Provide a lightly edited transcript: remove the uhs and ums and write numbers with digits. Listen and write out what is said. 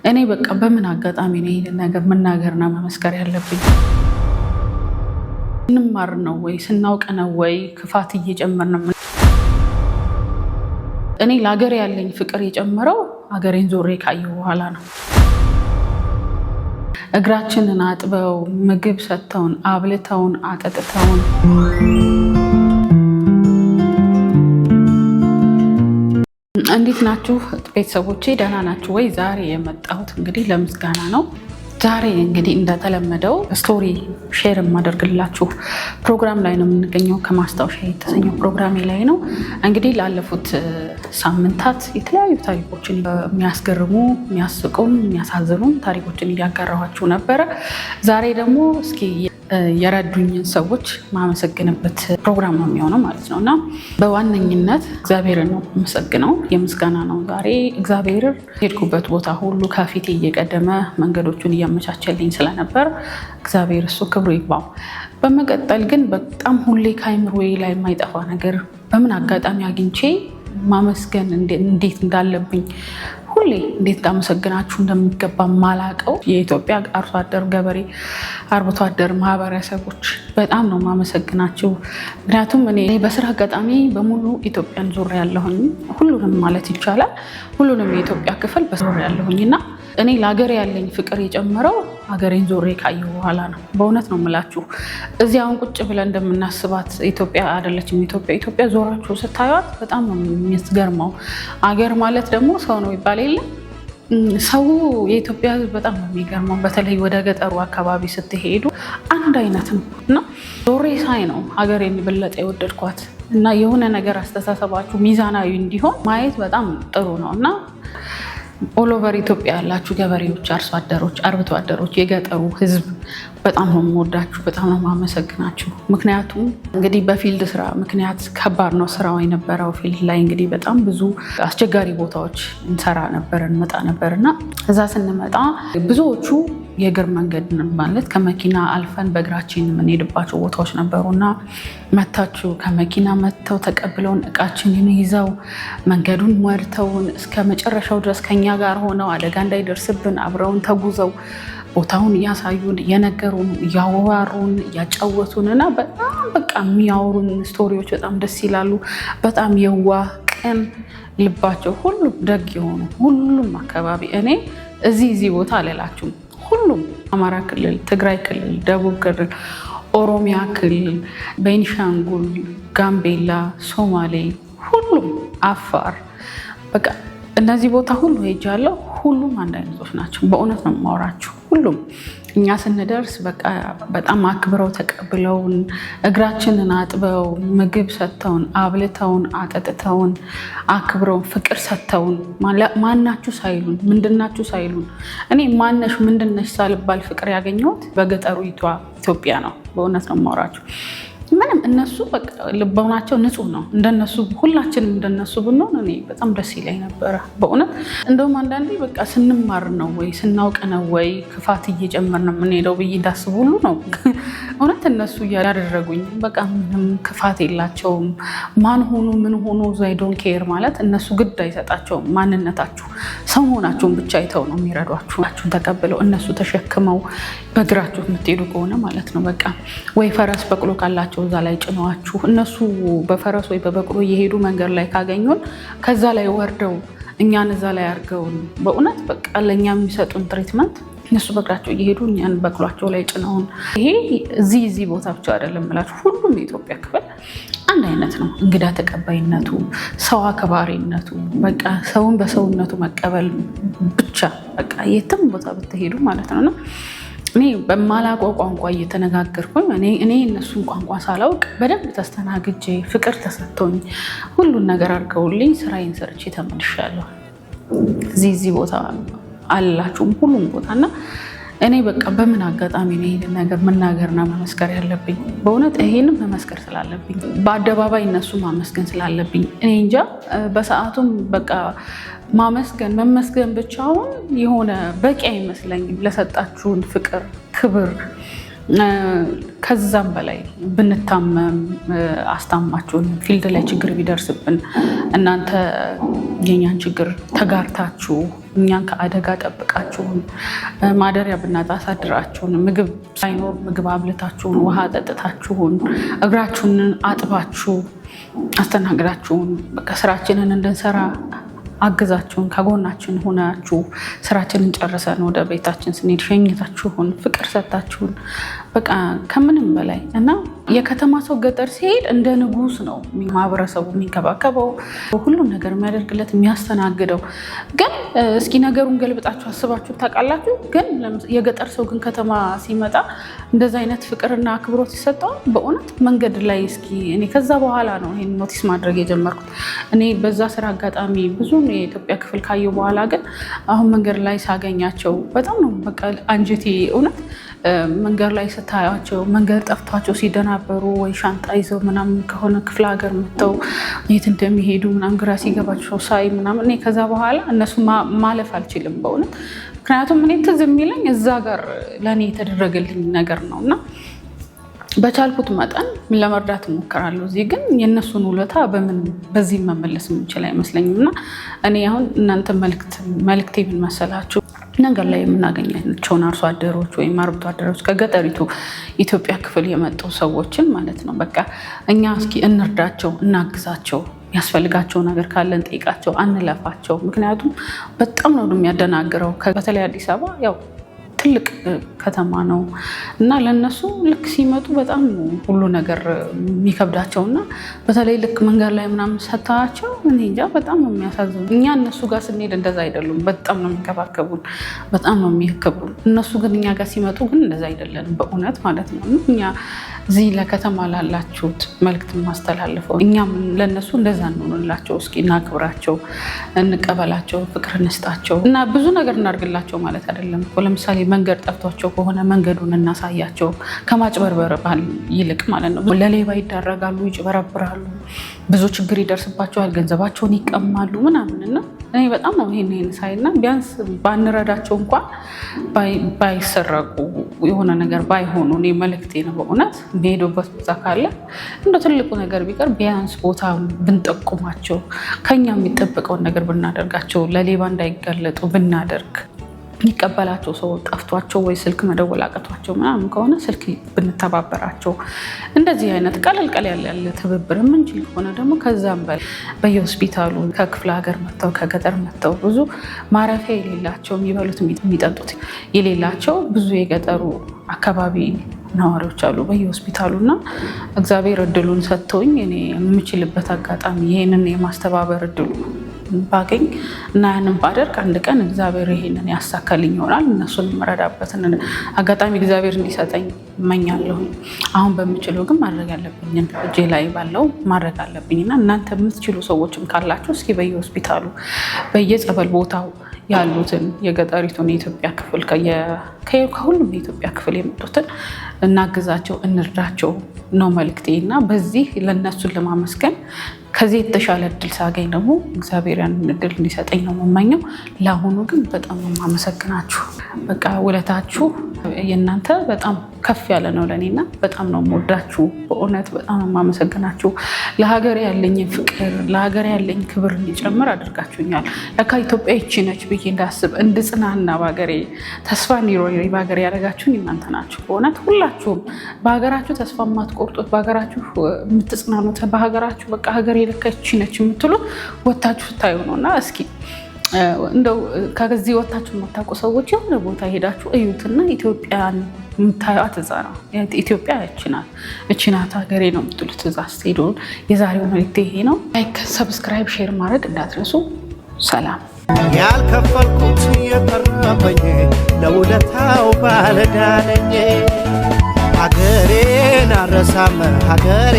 እኔ በቃ በምን አጋጣሚ ነው ይሄን ነገር መናገርና መመስከር ያለብኝ? እንማር ነው ወይ ስናውቅ ነው ወይ ክፋት እየጨመርን ነው? እኔ ለሀገር ያለኝ ፍቅር የጨመረው ሀገሬን ዞሬ ካየሁ በኋላ ነው። እግራችንን አጥበው ምግብ ሰጥተውን አብልተውን አጠጥተውን እንዴት ናችሁ ቤተሰቦቼ? ደህና ናችሁ ወይ? ዛሬ የመጣሁት እንግዲህ ለምስጋና ነው። ዛሬ እንግዲህ እንደተለመደው ስቶሪ ሼር የማደርግላችሁ ፕሮግራም ላይ ነው የምንገኘው። ከማስታወሻ የተሰኘው ፕሮግራሜ ላይ ነው። እንግዲህ ላለፉት ሳምንታት የተለያዩ ታሪኮችን የሚያስገርሙ፣ የሚያስቁም፣ የሚያሳዝኑም ታሪኮችን እያጋራኋችሁ ነበረ። ዛሬ ደግሞ እስኪ የረዱኝን ሰዎች ማመሰግንበት ፕሮግራም ነው የሚሆነው ማለት ነው። እና በዋነኝነት እግዚአብሔርን ነው የምሰግነው። የምስጋና ነው ዛሬ። እግዚአብሔር ሄድኩበት ቦታ ሁሉ ከፊቴ እየቀደመ መንገዶቹን እያመቻቸልኝ ስለነበር እግዚአብሔር እሱ ክብሩ ይግባው። በመቀጠል ግን በጣም ሁሌ ከአይምሮዬ ላይ የማይጠፋ ነገር በምን አጋጣሚ አግኝቼ ማመስገን እንዴት እንዳለብኝ ሁሌ እንዴት እንዳመሰግናችሁ እንደሚገባ ማላቀው የኢትዮጵያ አርሶ አደር ገበሬ አርብቶ አደር ማህበረሰቦች በጣም ነው ማመሰግናችሁ። ምክንያቱም እኔ በስራ አጋጣሚ በሙሉ ኢትዮጵያን ዞር ያለሁኝ፣ ሁሉንም ማለት ይቻላል ሁሉንም የኢትዮጵያ ክፍል በዞር ያለሁኝ እና እኔ ለሀገር ያለኝ ፍቅር የጨመረው ሀገሬን ዞሬ ካየሁ በኋላ ነው። በእውነት ነው የምላችሁ። እዚህ አሁን ቁጭ ብለን እንደምናስባት ኢትዮጵያ አይደለችም። ኢትዮጵያ ዞራችሁ ስታዩት በጣም ነው የሚያስገርመው። አገር ማለት ደግሞ ሰው ነው ይባል የለም። ሰው የኢትዮጵያ ሕዝብ በጣም ነው የሚገርመው። በተለይ ወደ ገጠሩ አካባቢ ስትሄዱ አንድ አይነት ነው እና ዞሬ ሳይ ነው ሀገሬን የበለጠ የወደድኳት እና የሆነ ነገር አስተሳሰባችሁ ሚዛናዊ እንዲሆን ማየት በጣም ጥሩ ነው እና ኦል ኦቨር ኢትዮጵያ ያላችሁ ገበሬዎች፣ አርሶ አደሮች፣ አርብቶ አደሮች፣ የገጠሩ ህዝብ በጣም ነው የምወዳችሁ፣ በጣም ነው የማመሰግናችሁ። ምክንያቱም እንግዲህ በፊልድ ስራ ምክንያት ከባድ ነው ስራው የነበረው። ፊልድ ላይ እንግዲህ በጣም ብዙ አስቸጋሪ ቦታዎች እንመጣ ነበር እና እዛ ስንመጣ ብዙዎቹ የእግር መንገድ ማለት ከመኪና አልፈን በእግራችን የምንሄድባቸው ቦታዎች ነበሩና መታችሁ ከመኪና መጥተው ተቀብለውን እቃችንን ይዘው መንገዱን መርተውን እስከ መጨረሻው ድረስ ከኛ ጋር ሆነው አደጋ እንዳይደርስብን አብረውን ተጉዘው ቦታውን እያሳዩን፣ እየነገሩን፣ እያወሩን፣ እያጫወቱን እና በጣም በቃ የሚያወሩን ስቶሪዎች በጣም ደስ ይላሉ። በጣም የዋህ ቅን ልባቸው ሁሉም ደግ የሆኑ ሁሉም አካባቢ እኔ እዚህ ቦታ አልላችሁም። ሁሉም አማራ ክልል፣ ትግራይ ክልል፣ ደቡብ ክልል፣ ኦሮሚያ ክልል፣ ቤኒሻንጉል፣ ጋምቤላ፣ ሶማሌ፣ ሁሉም አፋር፣ በቃ እነዚህ ቦታ ሁሉ ሄጃለሁ። ሁሉም አንድ አይነቶች ናቸው። በእውነት ነው የማወራችሁ። ሁሉም እኛ ስንደርስ በቃ በጣም አክብረው ተቀብለውን እግራችንን አጥበው ምግብ ሰጥተውን አብልተውን አጠጥተውን አክብረውን ፍቅር ሰጥተውን ማናችሁ ሳይሉን ምንድናችሁ ሳይሉን እኔ ማነሽ ምንድነሽ ሳልባል ፍቅር ያገኘሁት በገጠሩ ኢትዮጵያ ነው። በእውነት ነው የማወራችሁ። ምንም እነሱ በቃ ልቦናቸው ንጹህ ነው። እንደነሱ ሁላችንም እንደነሱ ብንሆን እኔ በጣም ደስ ይለኝ ነበረ በእውነት። እንደውም አንዳንዴ በቃ ስንማር ነው ወይ ስናውቅ ነው ወይ ክፋት እየጨመርን ነው የምንሄደው ብዬ እንዳስብ ሁሉ ነው እውነት። እነሱ ያደረጉኝ በቃ ምንም ክፋት የላቸውም። ማን ሆኑ ምን ሆኑ አይ ዶንት ኬር ማለት እነሱ ግድ አይሰጣቸውም። ማንነታችሁ ሰው መሆናችሁን ብቻ አይተው ነው የሚረዷችሁ። ተቀብለው እነሱ ተሸክመው በእግራችሁ የምትሄዱ ከሆነ ማለት ነው በቃ ወይ ፈረስ በቅሎ ካላቸው እዛ ላይ ጭነዋችሁ እነሱ በፈረስ ወይ በበቅሎ እየሄዱ መንገድ ላይ ካገኙን ከዛ ላይ ወርደው እኛን እዛ ላይ አድርገውን በእውነት በቃ ለእኛ የሚሰጡን ትሪትመንት እነሱ በእግራቸው እየሄዱ እኛን በቅሏቸው ላይ ጭነውን። ይሄ እዚህ ቦታ ብቻ አይደለም እላችሁ፣ ሁሉም የኢትዮጵያ ክፍል አንድ አይነት ነው። እንግዳ ተቀባይነቱ፣ ሰው አክባሪነቱ፣ በቃ ሰውን በሰውነቱ መቀበል ብቻ በቃ የትም ቦታ ብትሄዱ ማለት ነው። እኔ በማላውቀው ቋንቋ እየተነጋገርኩኝ እኔ እነሱን ቋንቋ ሳላውቅ በደንብ ተስተናግጄ ፍቅር ተሰጥቶኝ ሁሉን ነገር አድርገውልኝ ስራዬን ሰርቼ ተመልሻለሁ። እዚህ ቦታ አላችሁም ሁሉም ቦታ እና እኔ በቃ በምን አጋጣሚ ነው ይሄን ነገር መናገርና መመስከር ያለብኝ? በእውነት ይሄንም መመስከር ስላለብኝ በአደባባይ እነሱ ማመስገን ስላለብኝ እኔ እንጃ። በሰዓቱም በቃ መመስገን ብቻውን የሆነ በቂ አይመስለኝም። ለሰጣችሁን ፍቅር፣ ክብር ከዛም በላይ ብንታመም አስታማችሁን ፊልድ ላይ ችግር ቢደርስብን እናንተ የኛን ችግር ተጋርታችሁ እኛን ከአደጋ ጠብቃችሁን ማደሪያ ብናጣ አሳድራችሁን ምግብ ሳይኖር ምግብ አብልታችሁን ውሃ ጠጥታችሁን እግራችሁን አጥባችሁ አስተናግዳችሁን በቃ ስራችንን እንድንሰራ አግዛችሁን ከጎናችን ሆናችሁ ስራችንን ጨርሰን ወደ ቤታችን ስንሄድ ሸኝታችሁን ፍቅር ሰጣችሁን በቃ ከምንም በላይ እና የከተማ ሰው ገጠር ሲሄድ እንደ ንጉስ ነው ማህበረሰቡ የሚንከባከበው ሁሉም ነገር የሚያደርግለት የሚያስተናግደው። ግን እስኪ ነገሩን ገልብጣችሁ አስባችሁ ታውቃላችሁ? ግን የገጠር ሰው ግን ከተማ ሲመጣ እንደዛ አይነት ፍቅርና አክብሮት ይሰጠዋል? በእውነት መንገድ ላይ እስኪ እኔ ከዛ በኋላ ነው ይሄን ኖቲስ ማድረግ የጀመርኩት። እኔ በዛ ስራ አጋጣሚ ብዙ የኢትዮጵያ ክፍል ካየሁ በኋላ ግን አሁን መንገድ ላይ ሳገኛቸው በጣም ነው በቃ አንጀቴ እውነት መንገድ ላይ ስታያቸው መንገድ ጠፍቷቸው ሲደናበሩ ወይ ሻንጣ ይዘው ምናምን ከሆነ ክፍለ ሀገር መጥተው የት እንደሚሄዱ ምናምን ግራ ሲገባቸው ሳይ ምናምን እኔ ከዛ በኋላ እነሱ ማለፍ አልችልም በእውነት። ምክንያቱም እኔ ትዝ የሚለኝ እዛ ጋር ለእኔ የተደረገልኝ ነገር ነው እና በቻልኩት መጠን ለመርዳት እሞክራለሁ። እዚህ ግን የእነሱን ውለታ በዚህ መመለስ የምንችል አይመስለኝም እና እኔ አሁን እናንተ መልክቴ ምን መሰላችሁ? ነገር ላይ የምናገኛቸውን አርሶ አደሮች ወይም አርብቶ አደሮች ከገጠሪቱ ኢትዮጵያ ክፍል የመጡ ሰዎችን ማለት ነው በቃ እኛ እስኪ እንርዳቸው፣ እናግዛቸው፣ ያስፈልጋቸው ነገር ካለን ጠይቃቸው፣ አንለፋቸው። ምክንያቱም በጣም ነው የሚያደናግረው። በተለይ አዲስ አበባ ያው ትልቅ ከተማ ነው እና ለነሱ ልክ ሲመጡ በጣም ሁሉ ነገር የሚከብዳቸው እና በተለይ ልክ መንገድ ላይ ምናምን ሰታቸው እኔ እንጃ በጣም ነው የሚያሳዝኑ። እኛ እነሱ ጋር ስንሄድ እንደዛ አይደሉም። በጣም ነው የሚንከባከቡን፣ በጣም ነው የሚያከብሩን። እነሱ ግን እኛ ጋር ሲመጡ ግን እንደዛ አይደለንም በእውነት ማለት ነው። እኛ እዚህ ለከተማ ላላችሁት መልዕክት ማስተላልፈው እኛም ለነሱ እንደዛ እንሆንላቸው። እስኪ እናክብራቸው፣ እንቀበላቸው፣ ፍቅር እንስጣቸው እና ብዙ ነገር እናድርግላቸው ማለት አይደለም። ለምሳሌ መንገድ ጠፍቷቸው ከሆነ መንገዱን እናሳያቸው ከማጭበርበር ይልቅ ማለት ነው። ለሌባ ይዳረጋሉ፣ ይጭበረብራሉ፣ ብዙ ችግር ይደርስባቸዋል፣ ገንዘባቸውን ይቀማሉ ምናምን እና እኔ በጣም ነው ይሄን ሳይና ቢያንስ ባንረዳቸው እንኳን ባይሰረቁ የሆነ ነገር ባይሆኑ እኔ መልዕክቴ ነው በእውነት። የሚሄዱበት ቦታ ካለ እንደ ትልቁ ነገር ቢቀር ቢያንስ ቦታ ብንጠቁማቸው፣ ከኛ የሚጠበቀውን ነገር ብናደርጋቸው፣ ለሌባ እንዳይጋለጡ ብናደርግ፣ የሚቀበላቸው ሰው ጠፍቷቸው ወይ ስልክ መደወል አቅቷቸው ምናምን ከሆነ ስልክ ብንተባበራቸው፣ እንደዚህ አይነት ቀለል ያለ ትብብር የምንችል ከሆነ ደግሞ ከዛም በየሆስፒታሉ ከክፍለ ሀገር መጥተው ከገጠር መጥተው ብዙ ማረፊያ የሌላቸው የሚበሉት የሚጠጡት የሌላቸው ብዙ የገጠሩ አካባቢ ነዋሪዎች አሉ በየሆስፒታሉ እና እግዚአብሔር እድሉን ሰጥቶኝ እኔ የምችልበት አጋጣሚ ይሄንን የማስተባበር እድሉ ባገኝ እና ያንን ባደርግ አንድ ቀን እግዚአብሔር ይሄንን ያሳካልኝ ይሆናል። እነሱን መረዳበትን አጋጣሚ እግዚአብሔር እንዲሰጠኝ እመኛለሁ። አሁን በምችለው ግን ማድረግ ያለብኝን እጄ ላይ ባለው ማድረግ አለብኝና እናንተ የምትችሉ ሰዎችም ካላችሁ እስኪ በየሆስፒታሉ በየጸበል ቦታው ያሉትን የገጠሪቱን የኢትዮጵያ ክፍል ከሁሉም የኢትዮጵያ ክፍል የመጡትን እናግዛቸው፣ እንርዳቸው ነው መልክቴ እና በዚህ ለእነሱን ለማመስገን ከዚህ የተሻለ እድል ሳገኝ ደግሞ እግዚአብሔር ያንን እድል እንዲሰጠኝ ነው የምመኘው። ለአሁኑ ግን በጣም ነው የማመሰግናችሁ። በቃ ውለታችሁ የእናንተ በጣም ከፍ ያለ ነው ለእኔና በጣም ነው የምወዳችሁ። በእውነት በጣም ነው የማመሰግናችሁ። ለሀገሬ ያለኝ ፍቅር፣ ለሀገሬ ያለኝ ክብር እንዲጨምር አድርጋችሁኛል። ለካ ኢትዮጵያ ይቺ ነች ብዬ እንዳስብ እንድጽናና በሀገሬ ተስፋ እንዲኖር በሀገሬ ያደረጋችሁኝ እናንተ ናችሁ። በእውነት ሁላችሁም በሀገራችሁ ተስፋ የማትቆርጡት፣ በሀገራችሁ የምትጽናኑት፣ በሀገራችሁ በቃ ሀገሬ ለካ ይቺ ነች የምትሉት ወታችሁ ስታዩ ነው እና እስኪ እንደው ከዚህ ወታችሁ የማታውቁ ሰዎች የሆነ ቦታ ሄዳችሁ እዩትና ኢትዮጵያን የምታዩት እዛ ነው። ኢትዮጵያ እቺ ናት ሀገሬ ነው የምትሉት እዛ ስትሄዱ። የዛሬው መልዕክቴ ይሄ ነው። ላይክ፣ ሰብስክራይብ፣ ሼር ማድረግ እንዳትረሱ። ሰላም። ያልከፈልኩት የቀረበኝ ለውለታው ባለዕዳ ነኝ። ሀገሬን አልረሳም ሀገሬ